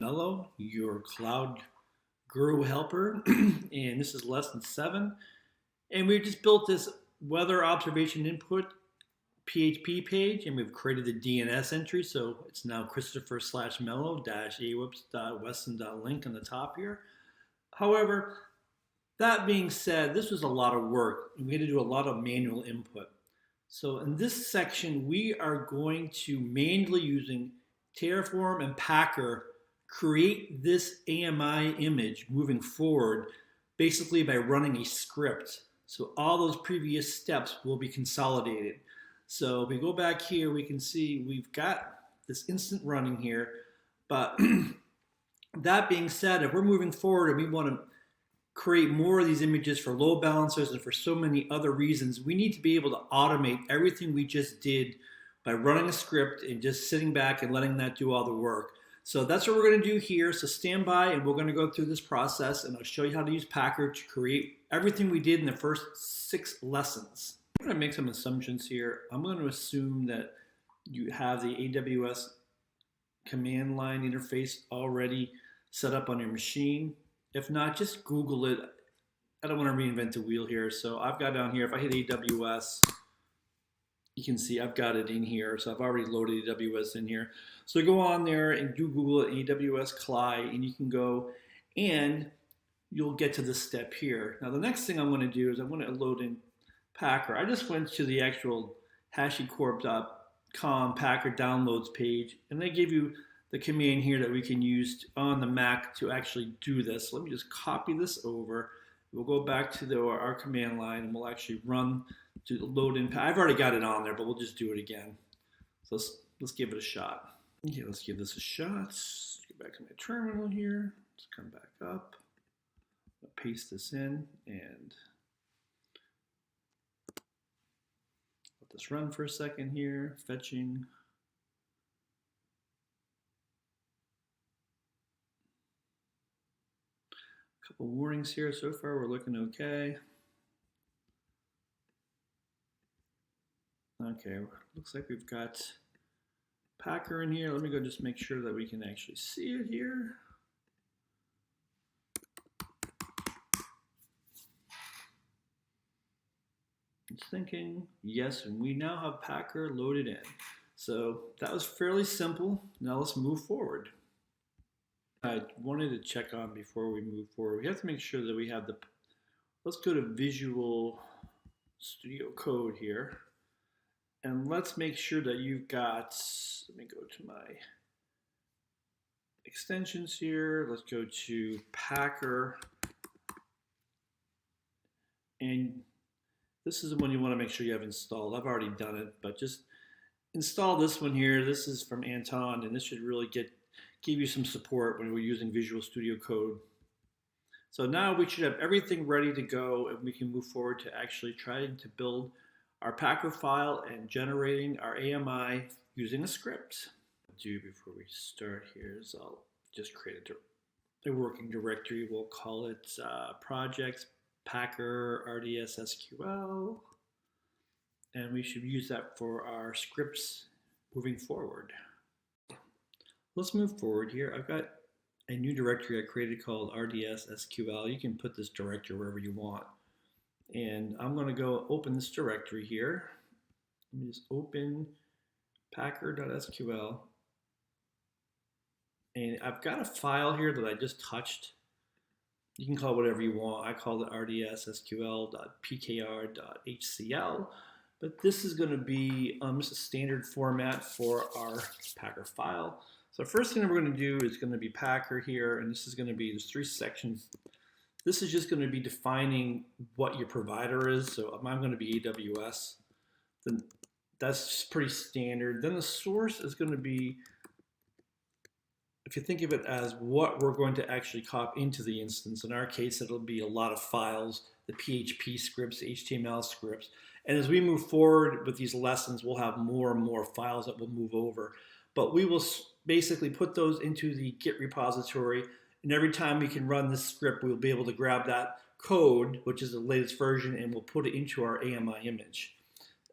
Mello, your cloud guru helper, and this is lesson 7. And we just built this weather observation input PHP page, and we've created the DNS entry, so it's now Christopher/Mello-awhoops.weston.link on the top here. However, that being said, this was a lot of work, and we had to do a lot of manual input. So in this section, we are going to manually using Terraform and Packer create this AMI image moving forward, basically by running a script. So all those previous steps will be consolidated. So if we go back here, we can see we've got this instant running here. But that being said, if we're moving forward and we want to create more of these images for load balancers and for so many other reasons, we need to be able to automate everything we just did by running a script and just sitting back and letting that do all the work. So that's what we're going to do here. So stand by and we're going to go through this process, and I'll show you how to use Packer to create everything we did in the first 6 lessons. I'm going to make some assumptions here. I'm going to assume that you have the AWS command line interface already set up on your machine. If not, just Google it. I don't want to reinvent the wheel here. So I've got down here, if I hit AWS, you can see I've got it in here. So I've already loaded AWS in here. So go on there and do Google it, AWS CLI, and you can go and you'll get to this step here. Now the next thing I'm going to do is I'm going to load in Packer. I just went to the actual hashicorp.com Packer downloads page, and they give you the command here that we can use on the Mac to actually do this. So let me just copy this over. We'll go back to our command line, and we'll actually run to load in. I've already got it on there, but we'll just do it again. So let's give it a shot. Okay, let's give this a shot. Let's get back to my terminal here. Let's come back up. I'll paste this in and let this run for a second here. Fetching. Couple warnings here. So far we're looking okay. Okay, looks like we've got Packer in here. Let me go just make sure that we can actually see it here. It's thinking, yes, and we now have Packer loaded in. So that was fairly simple. Now let's move forward. I wanted to check on before we move forward. We have to make sure that we have let's go to Visual Studio Code here. And let's make sure that you've got, let me go to my extensions here. Let's go to Packer. And this is the one you want to make sure you have installed. I've already done it, but just install this one here. This is from Anton, and this should really give you some support when we're using Visual Studio Code. So now we should have everything ready to go, and we can move forward to actually trying to build our Packer file and generating our AMI using a script. What I'll do before we start here is I'll just create a working directory. We'll call it projects Packer RDS SQL, and we should use that for our scripts moving forward. Let's move forward here. I've got a new directory I created called RDS SQL. You can put this directory wherever you want. And I'm going to go open this directory here. Let me just open packer.sql. And I've got a file here that I just touched. You can call it whatever you want. I call it rdssql.pkr.hcl. But this is going to be just a standard format for our Packer file. So first thing that we're going to do is going to be Packer here. And this is going to be, there's 3 sections. This is just going to be defining what your provider is. So I'm going to be AWS. Then that's pretty standard. Then the source is going to be, if you think of it as what we're going to actually copy into the instance. In our case, it'll be a lot of files, the PHP scripts, the HTML scripts. And as we move forward with these lessons, we'll have more and more files that will move over. But we will basically put those into the Git repository. And every time we can run this script, we'll be able to grab that code, which is the latest version, and we'll put it into our AMI image.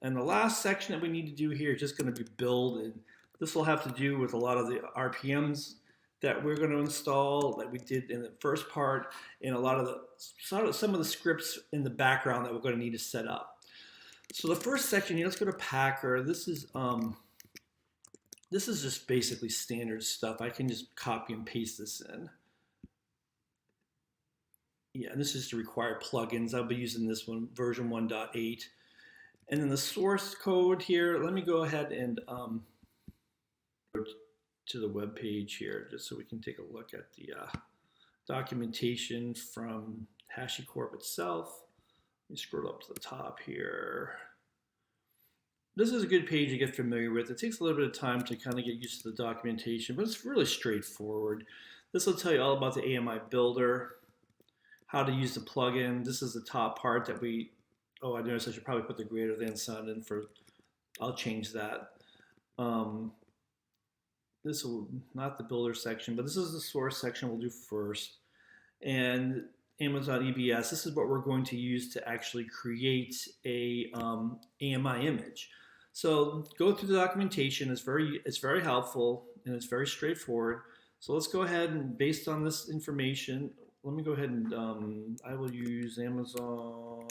And the last section that we need to do here is just going to be build. And this will have to do with a lot of the RPMs that we're going to install that we did in the first part, and a lot of some of the scripts in the background that we're going to need to set up. So the first section here, let's go to Packer. This is just basically standard stuff. I can just copy and paste this in. Yeah, and this is to require plugins. I'll be using this one, version 1.8. And then the source code here, let me go ahead and go to the web page here just so we can take a look at the documentation from HashiCorp itself. Let me scroll up to the top here. This is a good page to get familiar with. It takes a little bit of time to kind of get used to the documentation, but it's really straightforward. This will tell you all about the AMI builder, how to use the plugin. This is the top part that we, I noticed I should probably put the greater than sign in for, I'll change that. This will, not the builder section, but this is the source section we'll do first. And Amazon EBS, this is what we're going to use to actually create a AMI image. So go through the documentation. It's very helpful and it's very straightforward. So let's go ahead and, based on this information, let me go ahead and I will use Amazon/EBS.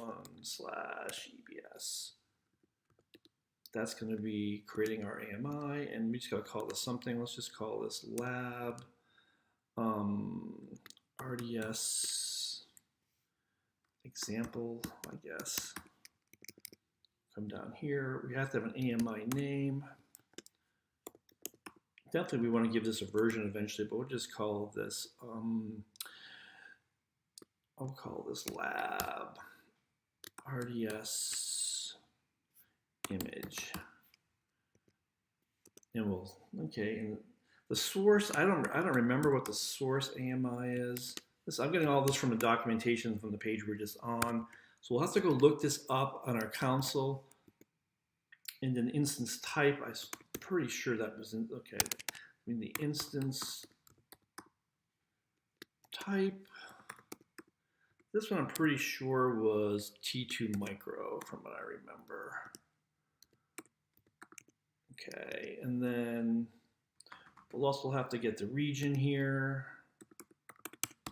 That's going to be creating our AMI, and we just got to call this something. Let's just call this lab RDS example, I guess. Come down here. We have to have an AMI name. Definitely we want to give this a version eventually, but we'll just call this, I'll call this lab RDS image. And we'll, okay, and the source, I don't remember what the source AMI is. I'm getting all this from the documentation from the page we're just on. So we'll have to go look this up on our console. And then instance type, I'm pretty sure that was in, okay. I mean the instance type, this one I'm pretty sure was T2 micro from what I remember. Okay, and then we'll also have to get the region here.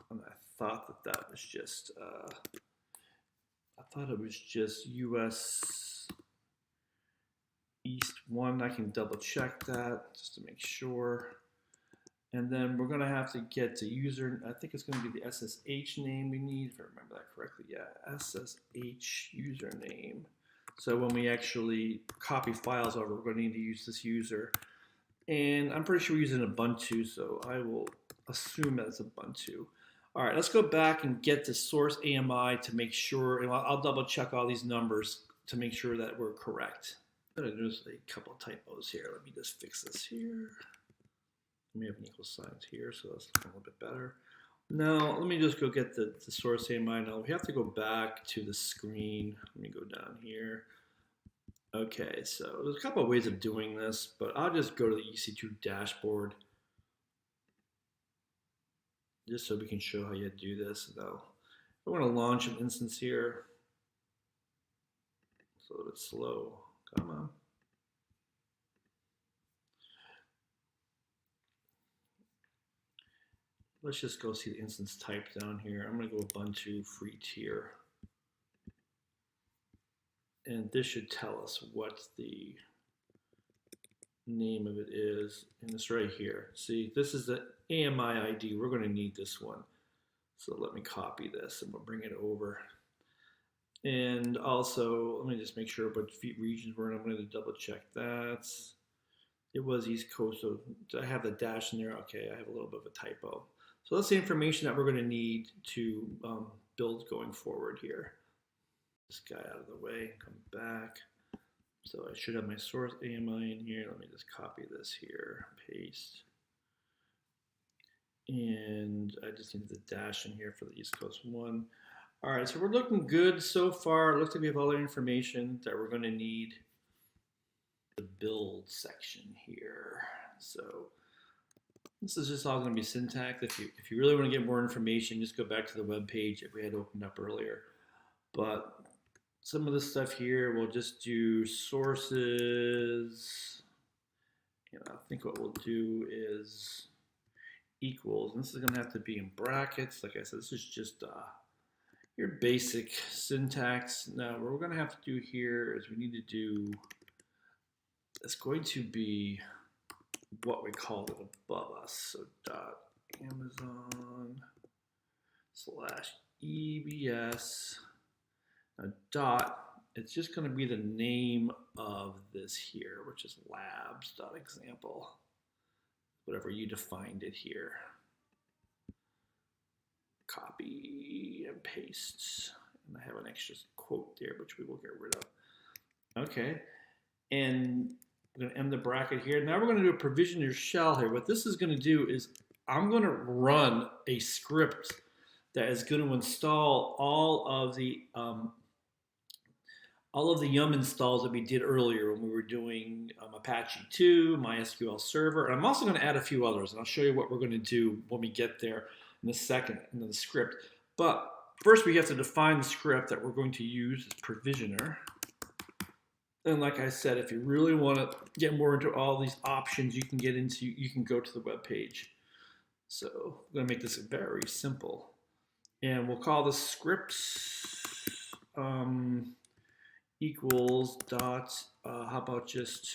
And I thought that was just, I thought it was just US East 1. I can double check that just to make sure. And then we're gonna have to get the user, I think it's gonna be the SSH name we need, if I remember that correctly. Yeah, SSH username. So when we actually copy files over, we're gonna need to use this user. And I'm pretty sure we're using Ubuntu, so I will assume that it's Ubuntu. All right, let's go back and get the source AMI to make sure, and I'll double check all these numbers to make sure that we're correct. I'm gonna notice a couple of typos here. Let me just fix this here. Let me have an equal signs here, so that's a little bit better. Now, let me just go get the source AMI. Now, we have to go back to the screen. Let me go down here. Okay, so there's a couple of ways of doing this, but I'll just go to the ec2 dashboard just so we can show how you do this. Now, I want to launch an instance here. It's a little bit slow. Come on. Let's just go see the instance type down here. I'm going to go Ubuntu free tier. And this should tell us what the name of it is. And it's right here. See, this is the AMI ID. We're going to need this one. So let me copy this and we'll bring it over. And also, let me just make sure what regions we're in. I'm going to double check that. It was East Coast, so I have the dash in there. Okay, I have a little bit of a typo. So that's the information that we're going to need to build going forward here. This guy out of the way, come back. So I should have my source AMI in here. Let me just copy this here, paste. And I just need the dash in here for the East Coast one. All right, so we're looking good so far. It looks like we have all the information that we're going to need. The build section here. So this is just all going to be syntax. If you really want to get more information, just go back to the web page that we had opened up earlier. But some of the stuff here, we'll just do sources. And I think what we'll do is equals, and this is going to have to be in brackets. Like I said, this is just your basic syntax. Now, what we're going to have to do here is we need to do, it's going to be what we call it above us. So dot Amazon/EBS. Now dot, it's just going to be the name of this here, which is labs.example, whatever you defined it here. Copy and paste. And I have an extra quote there, which we will get rid of. Okay, and we're going to end the bracket here. Now we're going to do a provisioner shell here. What this is going to do is I'm going to run a script that is going to install all of the yum installs that we did earlier when we were doing Apache 2, MySQL Server, and I'm also going to add a few others, and I'll show you what we're going to do when we get there in a second into the script. But first we have to define the script that we're going to use as provisioner. And like I said, if you really want to get more into all these options you can get into, you can go to the web page. So I'm going to make this very simple. And we'll call this scripts equals dot, how about just,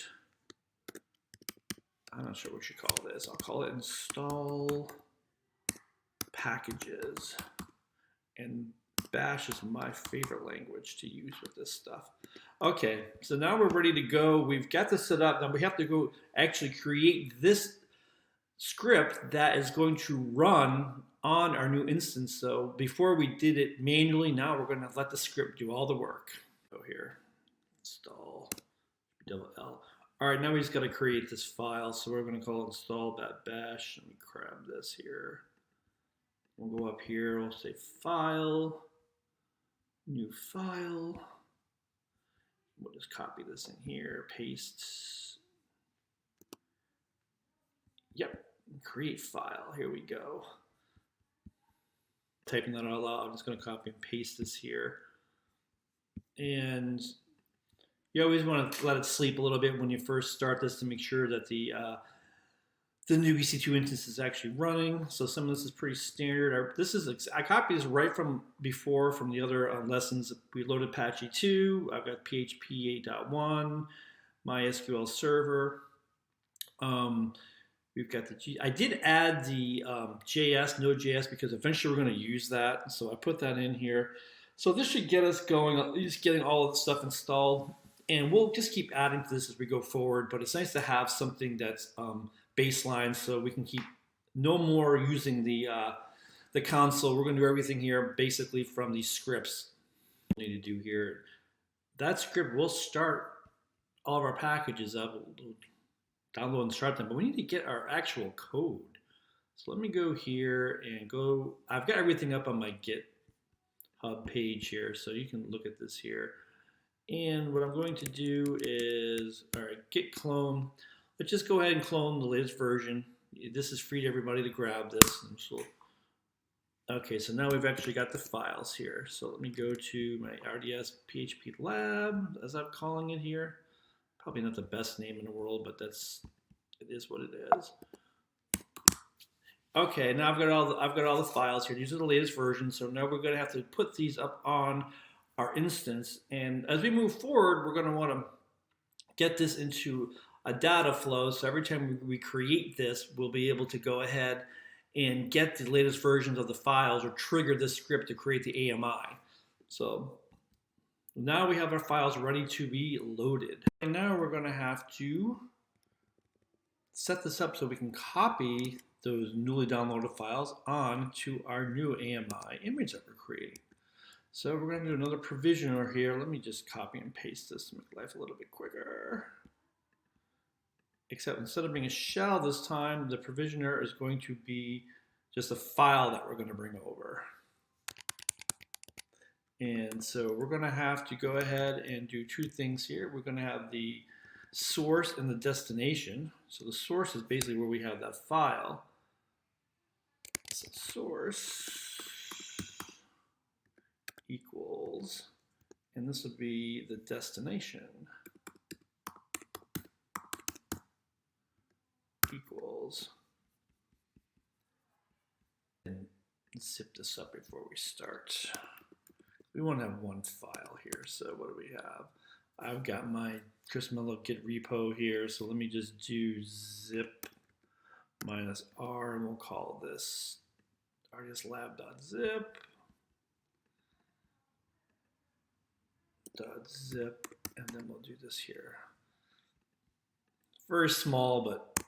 I'm not sure what we should call this. I'll call it install packages. And Bash is my favorite language to use with this stuff. Okay, so now we're ready to go. We've got this set up. Now we have to go actually create this script that is going to run on our new instance. So before we did it manually, now we're going to let the script do all the work. Go here, install, double L. All right, now we just got to create this file. So we're going to call it install.bash. Let me grab this here. We'll go up here, we'll say file, new file. We'll just copy this in here, paste. Yep, create file, here we go. Typing that all out, I'm just gonna copy and paste this here. And you always wanna let it sleep a little bit when you first start this to make sure that the new ec2 instance is actually running. So some of this is pretty standard. I copied this right from before from the other lessons. We loaded Apache 2. I've got PHP 8.1, MySQL Server. We've got the I did add the JS, Node.js, because eventually we're going to use that. So I put that in here. So this should get us going, just getting all of the stuff installed. And we'll just keep adding to this as we go forward. But it's nice to have something that's baseline, so we can keep no more using the console. We're going to do everything here basically from these scripts. We need to do here. That script will start all of our packages up. We'll download and start them, but we need to get our actual code. So let me go here and go. I've got everything up on my GitHub page here, so you can look at this here. And what I'm going to do is, all right, git clone. Let's just go ahead and clone the latest version. This is free to everybody to grab this. Okay, so now we've actually got the files here. So let me go to my RDS PHP lab, as I'm calling it here. Probably not the best name in the world, but it is what it is. Okay, now I've got all the files here. These are the latest versions. So now we're going to have to put these up on our instance. And as we move forward, we're going to want to get this into a data flow. So every time we create this, we'll be able to go ahead and get the latest versions of the files or trigger this script to create the AMI. So now we have our files ready to be loaded. And now we're going to have to set this up so we can copy those newly downloaded files onto our new AMI image that we're creating. So we're going to do another provisioner here. Let me just copy and paste this to make life a little bit quicker. Except instead of being a shell this time, the provisioner is going to be just a file that we're going to bring over. And so we're going to have to go ahead and do two things here. We're going to have the source and the destination. So the source is basically where we have that file. So source equals, and this would be the destination. Equals And zip this up before we start. We want to have one file here. So what do we have? I've got my Chris Mello Git repo here. So let me just do zip -r, and we'll call this rslab.zip. .zip, and then we'll do this here. Very small, but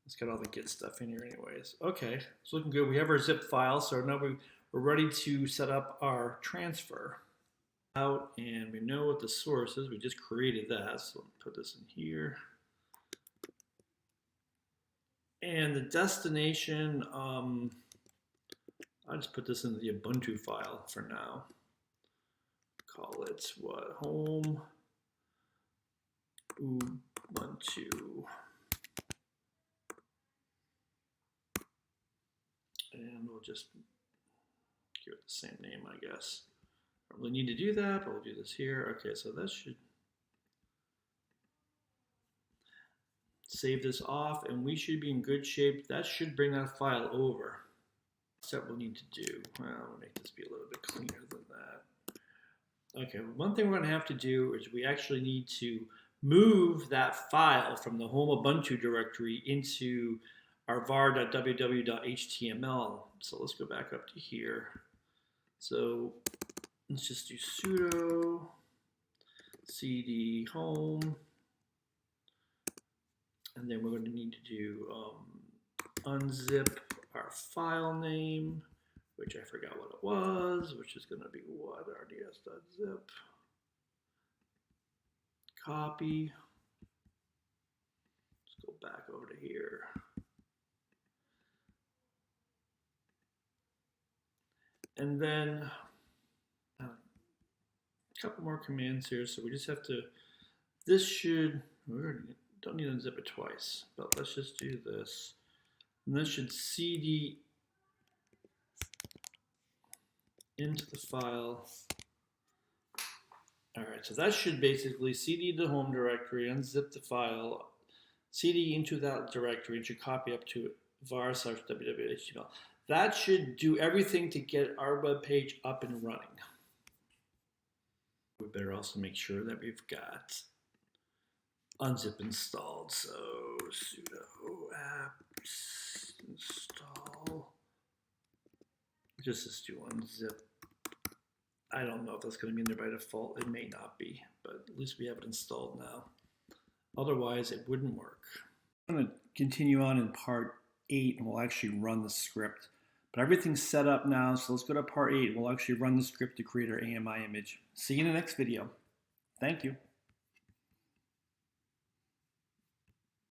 it's got all the Git stuff in here anyways. Okay, it's looking good. We have our zip file, so now we're ready to set up our transfer out, and we know what the source is. We just created that, so let's put this in here. And the destination, I'll just put this into the Ubuntu file for now. Call it what? Home Ubuntu. And we'll just give it the same name, I guess. I don't really need to do that, but we'll do this here. Okay, so that should save this off, and we should be in good shape. That should bring that file over. That's what we'll need to do. Well, I'll make this be a little bit cleaner than that. Okay, one thing we're going to have to do is we actually need to move that file from the home Ubuntu directory into our var.www.html. So let's go back up to here. So let's just do sudo cd home, and then we're going to need to do unzip our file name, which I forgot what it was, which is going to be what? rds.zip. Copy. Let's go back over to here. And then a couple more commands here. So we just have to, this should, we don't need to unzip it twice, but let's just do this. And this should cd into the file. All right, so that should basically cd the home directory, unzip the file, cd into that directory, and should copy up to var/www.html. That should do everything to get our web page up and running. We better also make sure that we've got unzip installed. So sudo apt install. Just do unzip. I don't know if that's going to be in there by default. It may not be, but at least we have it installed now. Otherwise, it wouldn't work. I'm going to continue on in part 8, and we'll actually run the script. But everything's set up now, so let's go to part 8. We'll actually run the script to create our AMI image. See you in the next video. Thank you.